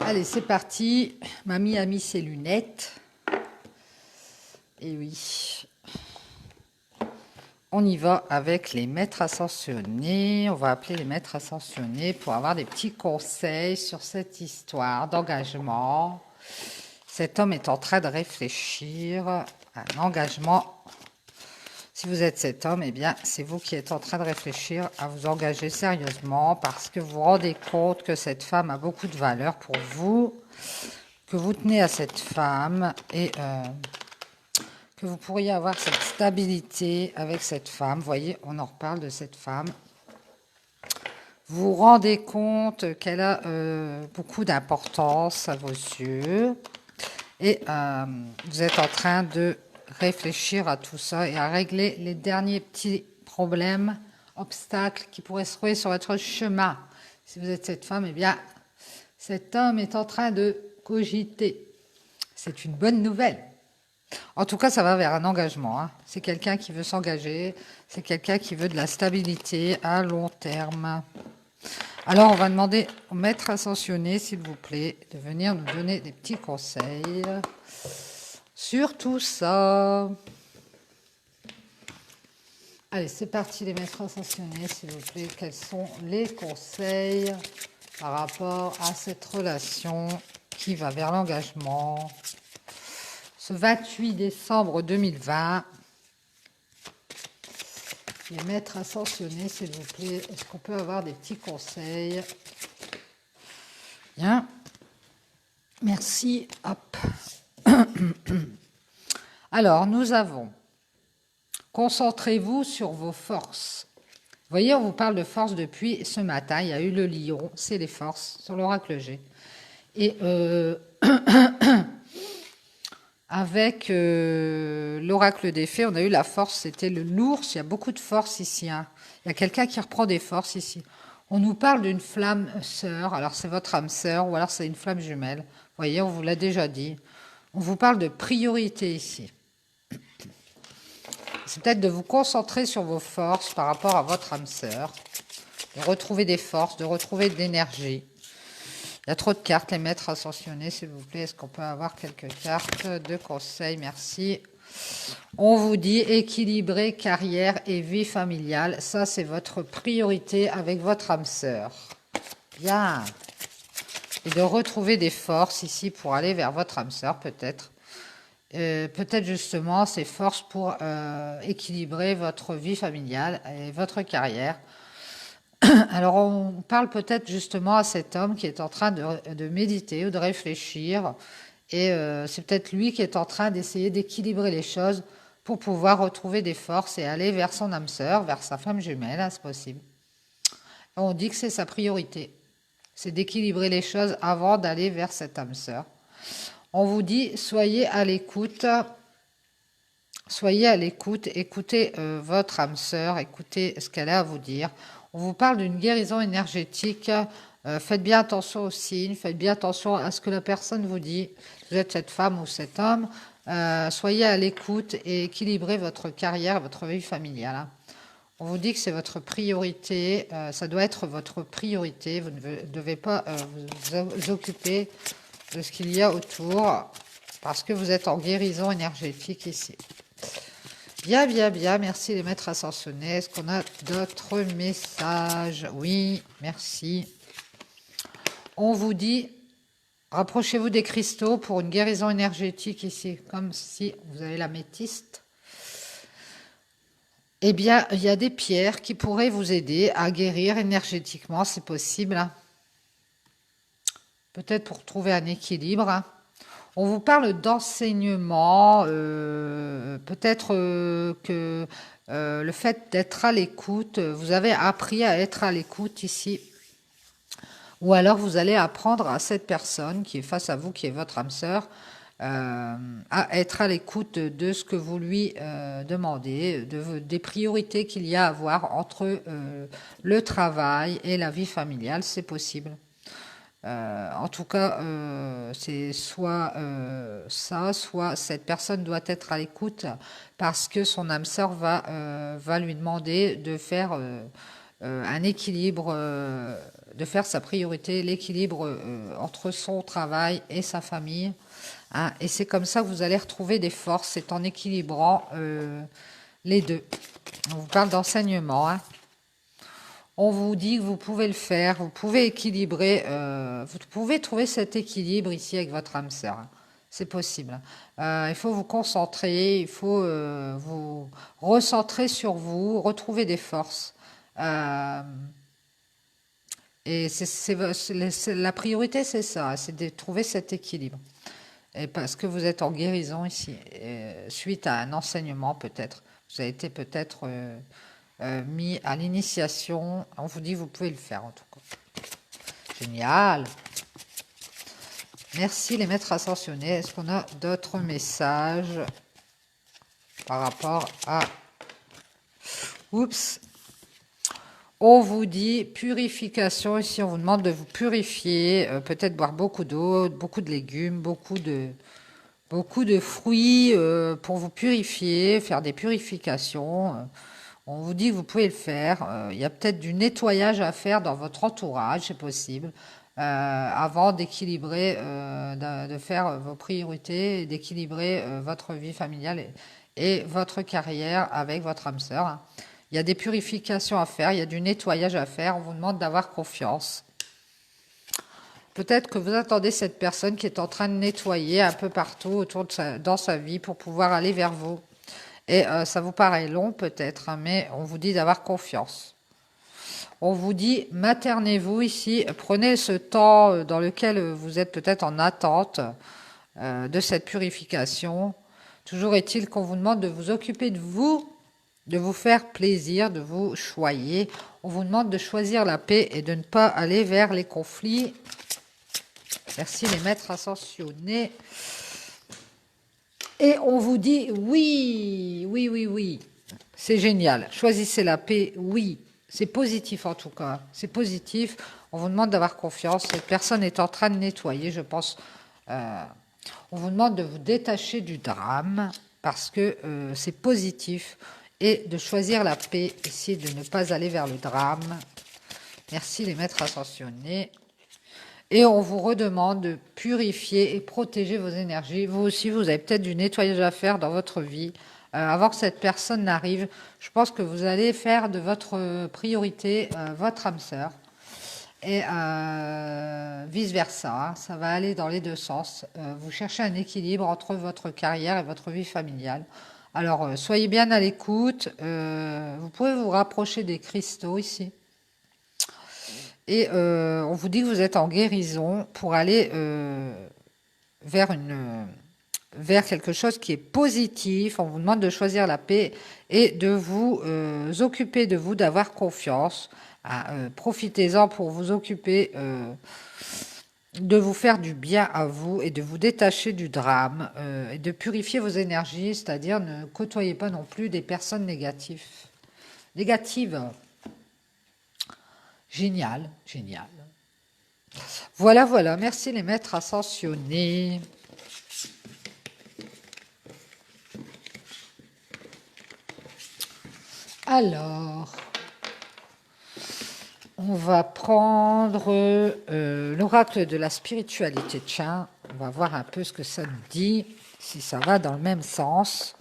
Allez, c'est parti. Mamie a mis ses lunettes. Et oui, on y va avec les maîtres ascensionnés. On va appeler les maîtres ascensionnés pour avoir des petits conseils sur cette histoire d'engagement. Cet homme est en train de réfléchir à un engagement. Si vous êtes cet homme, eh bien, c'est vous qui êtes en train de réfléchir à vous engager sérieusement parce que vous vous rendez compte que cette femme a beaucoup de valeur pour vous, que vous tenez à cette femme et que vous pourriez avoir cette stabilité avec cette femme. Vous voyez, on en reparle de cette femme. Vous vous rendez compte qu'elle a beaucoup d'importance à vos yeux et vous êtes en train de réfléchir à tout ça et à régler les derniers petits problèmes, obstacles qui pourraient se trouver sur votre chemin. Si vous êtes cette femme, eh bien, cet homme est en train de cogiter. C'est une bonne nouvelle. En tout cas, ça va vers un engagement. Hein. C'est quelqu'un qui veut s'engager, c'est quelqu'un qui veut de la stabilité à long terme. Alors, on va demander au maître ascensionné, s'il vous plaît, de venir nous donner des petits conseils sur tout ça. Allez, c'est parti les maîtres ascensionnés, s'il vous plaît. Quels sont les conseils par rapport à cette relation qui va vers l'engagement? Ce 28 décembre 2020, les maîtres ascensionnés, s'il vous plaît, est-ce qu'on peut avoir des petits conseils? Bien. Merci. Hop. Alors, nous avons concentrez-vous sur vos forces. Vous voyez, on vous parle de force depuis ce matin. Il y a eu le lion, c'est les forces sur l'oracle G. Et avec l'oracle des fées, on a eu la force, c'était l'ours. Il y a beaucoup de force ici. Hein. Il y a quelqu'un qui reprend des forces ici. On nous parle d'une flamme sœur. Alors, c'est votre âme sœur ou alors c'est une flamme jumelle. Vous voyez, on vous l'a déjà dit. On vous parle de priorité ici. C'est peut-être de vous concentrer sur vos forces par rapport à votre âme sœur, de retrouver des forces, de retrouver de l'énergie. Il y a trop de cartes, les maîtres ascensionnés, s'il vous plaît. Est-ce qu'on peut avoir quelques cartes de conseils? Merci. On vous dit équilibrer carrière et vie familiale. Ça, c'est votre priorité avec votre âme sœur. Bien. Et de retrouver des forces ici pour aller vers votre âme sœur, peut-être. Peut-être justement ces forces pour équilibrer votre vie familiale et votre carrière. Alors on parle peut-être justement à cet homme qui est en train de méditer ou de réfléchir et c'est peut-être lui qui est en train d'essayer d'équilibrer les choses pour pouvoir retrouver des forces et aller vers son âme sœur, vers sa flamme jumelle, hein, c'est possible. On dit que c'est sa priorité, c'est d'équilibrer les choses avant d'aller vers cette âme sœur. On vous dit, soyez à l'écoute, écoutez votre âme sœur, écoutez ce qu'elle a à vous dire. On vous parle d'une guérison énergétique, faites bien attention aux signes, faites bien attention à ce que la personne vous dit. Vous êtes cette femme ou cet homme, soyez à l'écoute et équilibrez votre carrière, votre vie familiale. Hein. On vous dit que c'est votre priorité, ça doit être votre priorité, vous ne devez pas vous occuper de ce qu'il y a autour, parce que vous êtes en guérison énergétique ici. Bien, bien, bien, merci les maîtres ascensionnés. Est-ce qu'on a d'autres messages? Oui, merci. On vous dit, rapprochez-vous des cristaux pour une guérison énergétique ici, comme si vous avez l'améthyste. Eh bien, il y a des pierres qui pourraient vous aider à guérir énergétiquement, c'est possible. Hein. Peut-être pour trouver un équilibre. Hein. On vous parle d'enseignement, peut-être que le fait d'être à l'écoute, vous avez appris à être à l'écoute ici. Ou alors vous allez apprendre à cette personne qui est face à vous, qui est votre âme sœur, à être à l'écoute de ce que vous lui demandez, des priorités qu'il y a à avoir entre le travail et la vie familiale, c'est possible. En tout cas, c'est soit ça, soit cette personne doit être à l'écoute parce que son âme sœur va lui demander de faire un équilibre, de faire sa priorité, l'équilibre entre son travail et sa famille. Hein. Et c'est comme ça que vous allez retrouver des forces, c'est en équilibrant les deux. On vous parle d'enseignement. Hein. On vous dit que vous pouvez le faire, vous pouvez équilibrer, vous pouvez trouver cet équilibre ici avec votre âme sœur. Hein. C'est possible. Il faut vous concentrer, il faut vous recentrer sur vous, retrouver des forces. Et la priorité, c'est ça, c'est de trouver cet équilibre. Et parce que vous êtes en guérison ici, suite à un enseignement peut-être. Vous avez été peut-être mis à l'initiation. On vous dit que vous pouvez le faire en tout cas. Génial. Merci les maîtres ascensionnés. Est-ce qu'on a d'autres messages par rapport à... Oups. On vous dit purification. Ici, on vous demande de vous purifier. Peut-être boire beaucoup d'eau, beaucoup de légumes, beaucoup de fruits pour vous purifier, faire des purifications. On vous dit que vous pouvez le faire. Il y a peut-être du nettoyage à faire dans votre entourage, c'est possible, avant d'équilibrer, de faire vos priorités, d'équilibrer votre vie familiale et votre carrière avec votre âme sœur. Hein. Il y a des purifications à faire, il y a du nettoyage à faire. On vous demande d'avoir confiance. Peut-être que vous attendez cette personne qui est en train de nettoyer un peu partout dans sa vie pour pouvoir aller vers vous. Et ça vous paraît long peut-être, hein, mais on vous dit d'avoir confiance. On vous dit, maternez-vous ici, prenez ce temps dans lequel vous êtes peut-être en attente de cette purification. Toujours est-il qu'on vous demande de vous occuper de vous faire plaisir, de vous choyer. On vous demande de choisir la paix et de ne pas aller vers les conflits. Merci les maîtres ascensionnés. Et on vous dit oui, oui, oui, oui. C'est génial. Choisissez la paix, oui. C'est positif en tout cas. C'est positif. On vous demande d'avoir confiance. Cette personne est en train de nettoyer, je pense. On vous demande de vous détacher du drame parce que c'est positif. Et de choisir la paix, ici, de ne pas aller vers le drame. Merci les maîtres ascensionnés. Et on vous redemande de purifier et protéger vos énergies. Vous aussi, vous avez peut-être du nettoyage à faire dans votre vie. Avant que cette personne n'arrive, je pense que vous allez faire de votre priorité votre âme sœur. Et vice-versa, hein. Ça va aller dans les deux sens. Vous cherchez un équilibre entre votre carrière et votre vie familiale. Alors, soyez bien à l'écoute. Vous pouvez vous rapprocher des cristaux ici. Et on vous dit que vous êtes en guérison pour aller vers quelque chose qui est positif. On vous demande de choisir la paix et de vous occuper de vous, d'avoir confiance. Hein, profitez-en pour vous occuper de vous faire du bien à vous et de vous détacher du drame et de purifier vos énergies, c'est-à-dire ne côtoyez pas non plus des personnes négatives. Génial, génial. Voilà, voilà. Merci les maîtres ascensionnés. Alors, on va prendre l'oracle de la spiritualité. Tiens, on va voir un peu ce que ça nous dit, si ça va dans le même sens.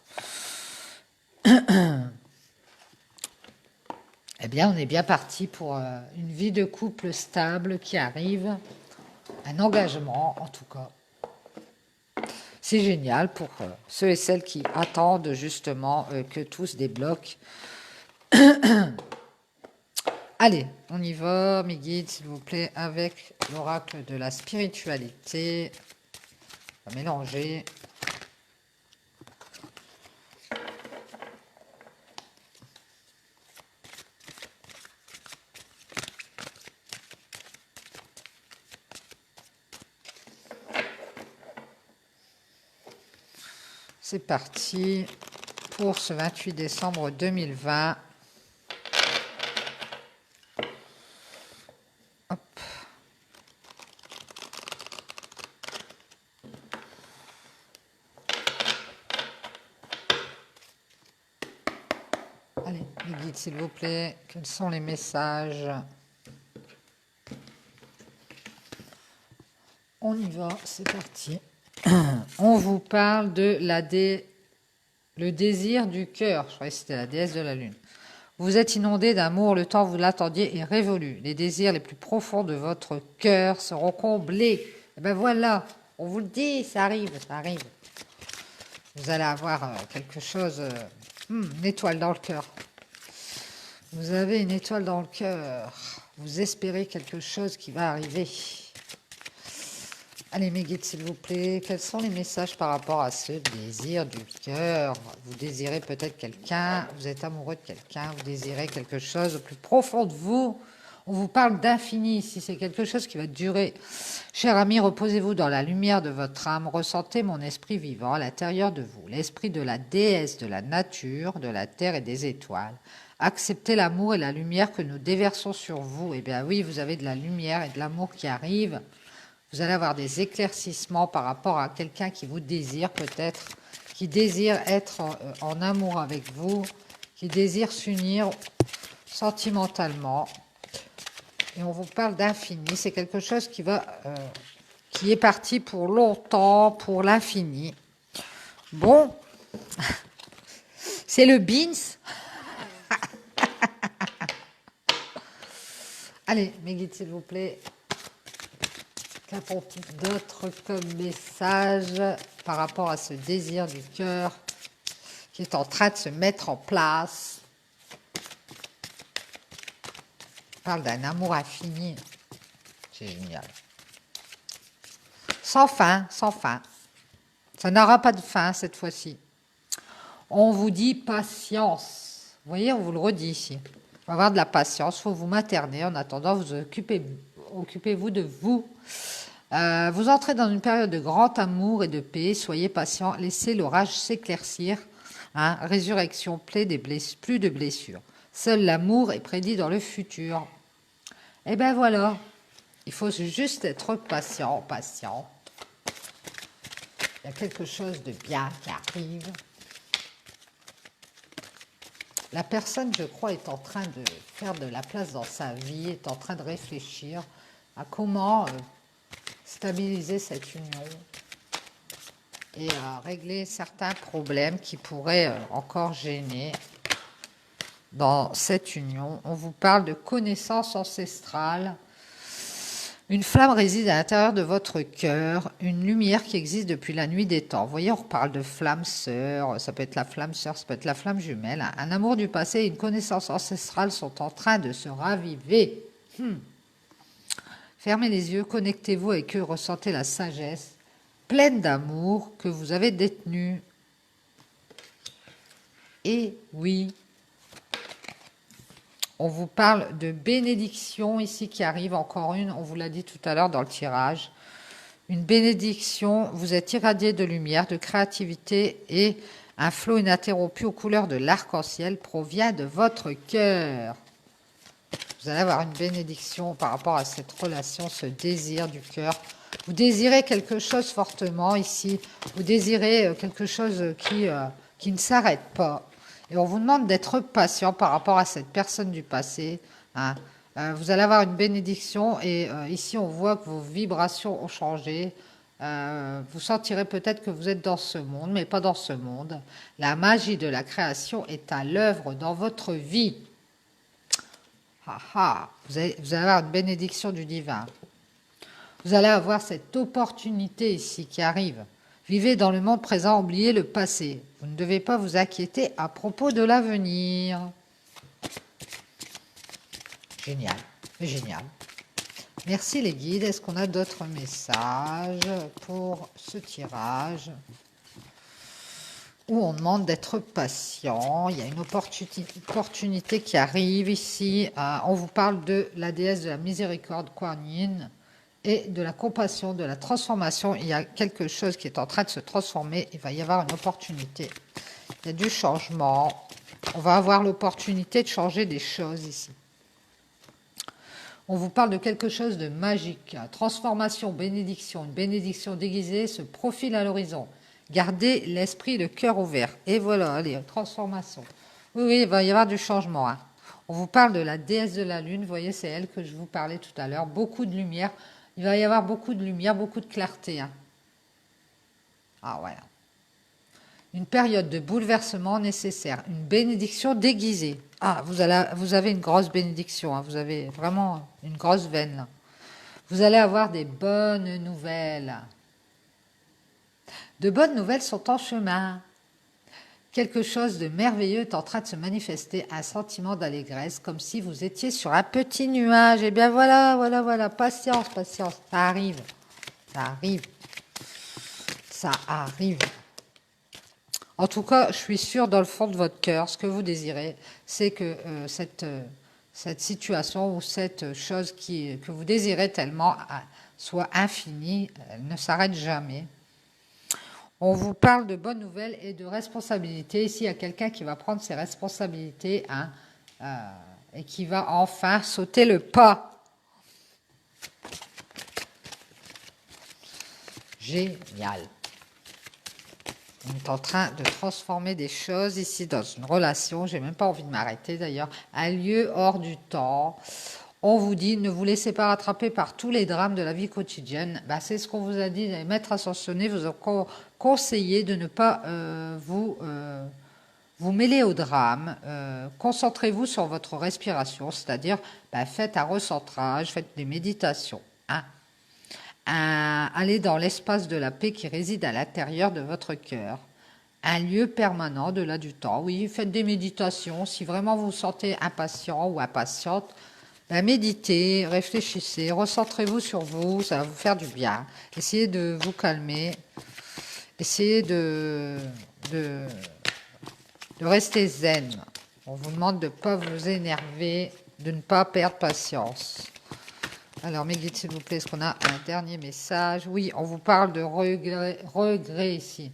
Eh bien, on est bien parti pour une vie de couple stable qui arrive, un engagement en tout cas. C'est génial pour ceux et celles qui attendent justement que tout se débloque. Allez, on y va, mes guides, s'il vous plaît, avec l'oracle de la spiritualité. On va mélanger. C'est parti pour ce 28 décembre 2020. Hop. Allez, Les guides, s'il vous plaît, quels sont les messages? On y va, c'est parti. On vous parle de le désir du cœur. Je croyais que c'était la déesse de la lune. Vous êtes inondé d'amour, le temps où vous l'attendiez est révolu. Les désirs les plus profonds de votre cœur seront comblés. Et ben voilà, on vous le dit, ça arrive, ça arrive. Vous allez avoir quelque chose, une étoile dans le cœur. Vous avez une étoile dans le cœur. Vous espérez quelque chose qui va arriver. Allez, mes guides, s'il vous plaît, quels sont les messages par rapport à ce désir du cœur? Vous désirez peut-être quelqu'un, vous êtes amoureux de quelqu'un, vous désirez quelque chose au plus profond de vous. On vous parle d'infini ici, c'est quelque chose qui va durer. Cher ami, reposez-vous dans la lumière de votre âme, ressentez mon esprit vivant à l'intérieur de vous, l'esprit de la déesse de la nature, de la terre et des étoiles. Acceptez l'amour et la lumière que nous déversons sur vous. Eh bien oui, vous avez de la lumière et de l'amour qui arrivent. Vous allez avoir des éclaircissements par rapport à quelqu'un qui vous désire peut-être, qui désire être en amour avec vous, qui désire s'unir sentimentalement. Et on vous parle d'infini. C'est quelque chose qui est parti pour longtemps, pour l'infini. Bon, c'est le beans. Allez, mes guides, s'il vous plaît. Qu'apporte d'autres comme message par rapport à ce désir du cœur qui est en train de se mettre en place? On parle d'un amour infini. C'est génial. Sans fin, sans fin. Ça n'aura pas de fin cette fois-ci. On vous dit patience. Vous voyez, on vous le redit ici. Il faut avoir de la patience, il faut vous materner. En attendant, occupez-vous de vous. Vous entrez dans une période de grand amour et de paix. Soyez patient, laissez l'orage s'éclaircir. Résurrection, plus de blessures. Seul l'amour est prédit dans le futur. Et ben voilà, il faut juste être patient, patient. Il y a quelque chose de bien qui arrive. La personne, je crois, est en train de faire de la place dans sa vie, est en train de réfléchir à comment stabiliser cette union et régler certains problèmes qui pourraient encore gêner dans cette union. On vous parle de connaissances ancestrales. Une flamme réside à l'intérieur de votre cœur, une lumière qui existe depuis la nuit des temps. Vous voyez, on reparle de flamme sœur, ça peut être la flamme sœur, ça peut être la flamme jumelle. Un amour du passé et une connaissance ancestrale sont en train de se raviver. Fermez les yeux, connectez-vous avec eux, ressentez la sagesse pleine d'amour que vous avez détenue. Et oui, on vous parle de bénédiction ici qui arrive, encore une, on vous l'a dit tout à l'heure dans le tirage. Une bénédiction, vous êtes irradié de lumière, de créativité et un flot ininterrompu aux couleurs de l'arc-en-ciel provient de votre cœur. Vous allez avoir une bénédiction par rapport à cette relation, ce désir du cœur. Vous désirez quelque chose fortement ici. Vous désirez quelque chose qui ne s'arrête pas. Et on vous demande d'être patient par rapport à cette personne du passé. Vous allez avoir une bénédiction et ici on voit que vos vibrations ont changé. Vous sentirez peut-être que vous êtes dans ce monde, mais pas dans ce monde. La magie de la création est à l'œuvre dans votre vie. Vous allez avoir une bénédiction du divin. Vous allez avoir cette opportunité ici qui arrive. Vivez dans le monde présent, oubliez le passé. Vous ne devez pas vous inquiéter à propos de l'avenir. Génial, génial. Merci les guides. Est-ce qu'on a d'autres messages pour ce tirage où on demande d'être patient? Il y a une opportunité qui arrive ici. On vous parle de la déesse de la miséricorde, Kuan Yin, et de la compassion, de la transformation. Il y a quelque chose qui est en train de se transformer. Il va y avoir une opportunité. Il y a du changement. On va avoir l'opportunité de changer des choses ici. On vous parle de quelque chose de magique. Transformation, bénédiction. Une bénédiction déguisée se profile à l'horizon. Gardez l'esprit, le cœur ouvert. Et voilà, allez, transformation. Oui, oui, il va y avoir du changement, hein. On vous parle de la déesse de la lune. Vous voyez, c'est elle que je vous parlais tout à l'heure. Beaucoup de lumière. Il va y avoir beaucoup de lumière, beaucoup de clarté, hein. Ah ouais. Une période de bouleversement nécessaire. Une bénédiction déguisée. Ah, vous avez une grosse bénédiction, hein. Vous avez vraiment une grosse veine, là. Vous allez avoir des bonnes nouvelles. De bonnes nouvelles sont en chemin. Quelque chose de merveilleux est en train de se manifester, un sentiment d'allégresse, comme si vous étiez sur un petit nuage. Eh bien voilà, voilà, voilà, patience, patience, ça arrive, ça arrive, ça arrive. En tout cas, je suis sûre dans le fond de votre cœur, ce que vous désirez, c'est que cette situation ou cette chose que vous désirez tellement soit infinie, elle ne s'arrête jamais. On vous parle de bonnes nouvelles et de responsabilités. Ici, il y a quelqu'un qui va prendre ses responsabilités, hein, et qui va enfin sauter le pas. Génial. On est en train de transformer des choses ici dans une relation. J'ai même pas envie de m'arrêter d'ailleurs. Un lieu hors du temps. On vous dit, ne vous laissez pas rattraper par tous les drames de la vie quotidienne. Bah, c'est ce qu'on vous a dit. Les maîtres ascensionnés vous ont conseillé de ne pas vous mêler au drame. Concentrez-vous sur votre respiration, c'est-à-dire faites un recentrage, faites des méditations, hein. Allez dans l'espace de la paix qui réside à l'intérieur de votre cœur. Un lieu permanent au-delà du temps. Oui, faites des méditations. Si vraiment vous vous sentez impatient ou impatiente, méditez, réfléchissez, recentrez-vous sur vous, ça va vous faire du bien. Essayez de vous calmer. Essayez de rester zen. On vous demande de ne pas vous énerver, de ne pas perdre patience. Alors, mes guides, s'il vous plaît, est-ce qu'on a un dernier message? Oui, on vous parle de regret ici.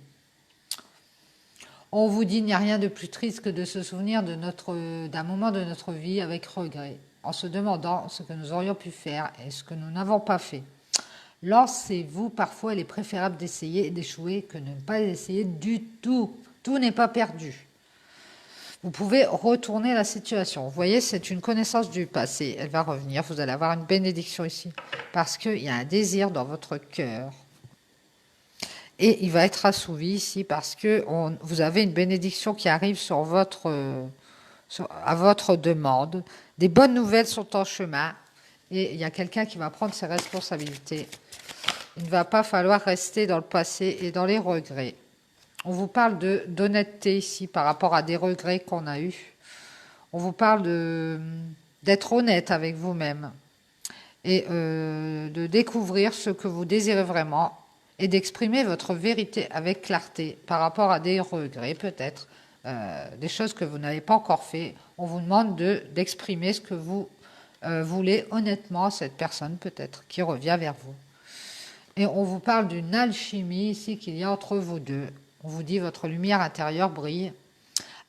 On vous dit, il n'y a rien de plus triste que de se souvenir d'un moment de notre vie avec regret, en se demandant ce que nous aurions pu faire et ce que nous n'avons pas fait. Lancez-vous, parfois il est préférable d'essayer et d'échouer que de ne pas essayer du tout. Tout n'est pas perdu. Vous pouvez retourner la situation. Vous voyez, c'est une connaissance du passé. Elle va revenir. Vous allez avoir une bénédiction ici. Parce qu'il y a un désir dans votre cœur. Et il va être assouvi ici parce que vous avez une bénédiction qui arrive à votre demande. Des bonnes nouvelles sont en chemin. Et il y a quelqu'un qui va prendre ses responsabilités. Il ne va pas falloir rester dans le passé et dans les regrets. On vous parle d'honnêteté ici par rapport à des regrets qu'on a eus. On vous parle d'être honnête avec vous-même et de découvrir ce que vous désirez vraiment et d'exprimer votre vérité avec clarté par rapport à des regrets peut-être, des choses que vous n'avez pas encore fait. On vous demande d'exprimer ce que vous voulez honnêtement à cette personne peut-être qui revient vers vous. Et on vous parle d'une alchimie ici qu'il y a entre vous deux. On vous dit votre lumière intérieure brille.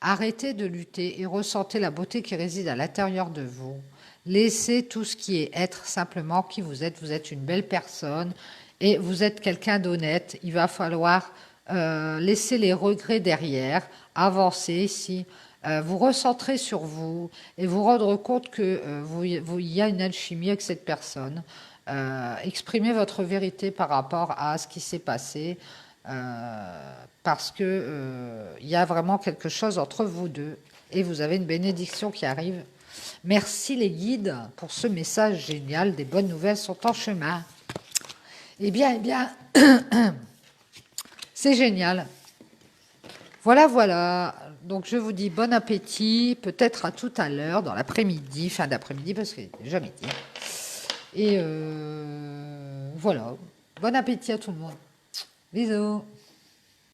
Arrêtez de lutter et ressentez la beauté qui réside à l'intérieur de vous. Laissez tout ce qui est être simplement qui vous êtes. Vous êtes une belle personne et vous êtes quelqu'un d'honnête. Il va falloir laisser les regrets derrière, avancer ici, vous recentrer sur vous et vous rendre compte que il y a une alchimie avec cette personne. Exprimez votre vérité par rapport à ce qui s'est passé. Parce que il y a vraiment quelque chose entre vous deux et vous avez une bénédiction qui arrive. Merci les guides pour ce message génial. Des bonnes nouvelles sont en chemin. Eh bien, c'est génial. Voilà, voilà. Donc je vous dis bon appétit, peut-être à tout à l'heure, dans l'après-midi, fin d'après-midi, parce qu'il est déjà midi. Et voilà. Bon appétit à tout le monde. Bisous.